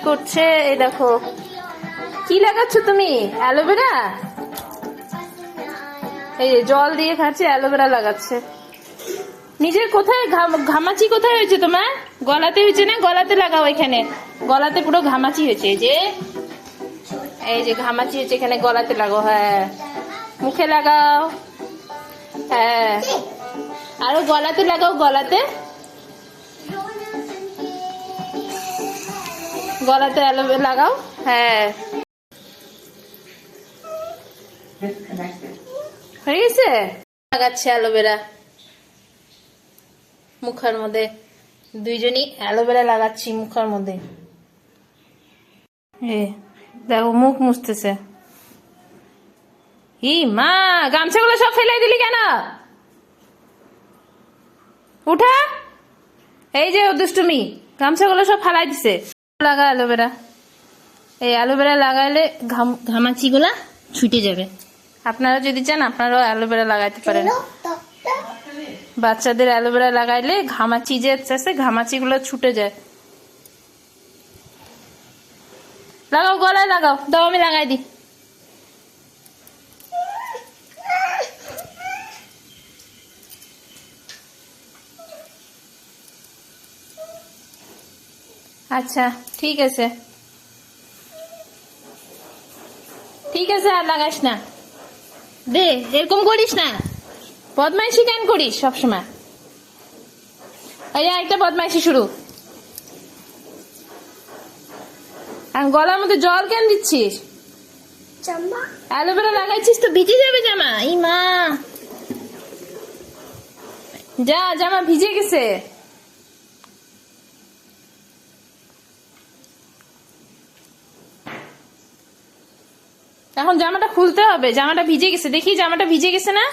করছে এই দেখো কি লাগাচ্ছ তুমি? অ্যালোভেরা। এই জল দিয়ে খাচ্ছে, অ্যালোভেরা লাগাচ্ছে। নিজের কোথায় ঘামাচি কোথায় হয়েছে তোমার? গলাতে হয়েছে না? গলাতে লাগাও, এখানে গলাতে পুরো ঘামাচি হয়েছে। এই যে ঘামাচি হয়েছে এখানে, গলাতে লাগাও। হ্যাঁ, মুখে লাগাও। হ্যাঁ, আরো গলাতে লাগাও, গলাতে গলাতে অ্যালোভেরা লাগাও। হ্যাঁ, হয়ে গেছে। লাগাচ্ছে অ্যালোভেরা মুখের মধ্যে, দুইজনই অ্যালোভেরা লাগাচ্ছি মুখের মধ্যে। দেখো মুখ মুছতেছে। ই মা, গামছাগুলো সব ফেলে দিলি কেন? উঠা, এই যে দুষ্টুমি, গামছাগুলো সব ফালাই দিছে। লাগা অ্যালোভেরা, এই অ্যালোভেরা লাগাইলে ঘামাচি গুলা ছুটে যাবে। আপনারা যদি চান আপনারাও অ্যালোভেরা লাগাইতে পারেন। বাচ্চাদের অ্যালোভেরা লাগাইলে ঘামাচি যে আছে, ঘামাচি গুলো ছুটে যায়। লাগাও, গলায় লাগাও, দাও আমি লাগাই দিই। আচ্ছা ঠিক আছে, ঠিক আছে, আর লাগাস না। দে, এরকম করিস না, বদমাইশি কেন করিস সবসময়? এই একটা বদমাইশি শুরু। আর গলার মধ্যে জল কেন দিচ্ছিস? অ্যালোভেরা লাগাইছিস তো ভিজে যাবে জামা। ই মা, যা, জামা ভিজে গেছে। এখন জামাটা খুলতে হবে, জামাটা ভিজে গেছে। দেখি জামাটা ভিজে গেছে না?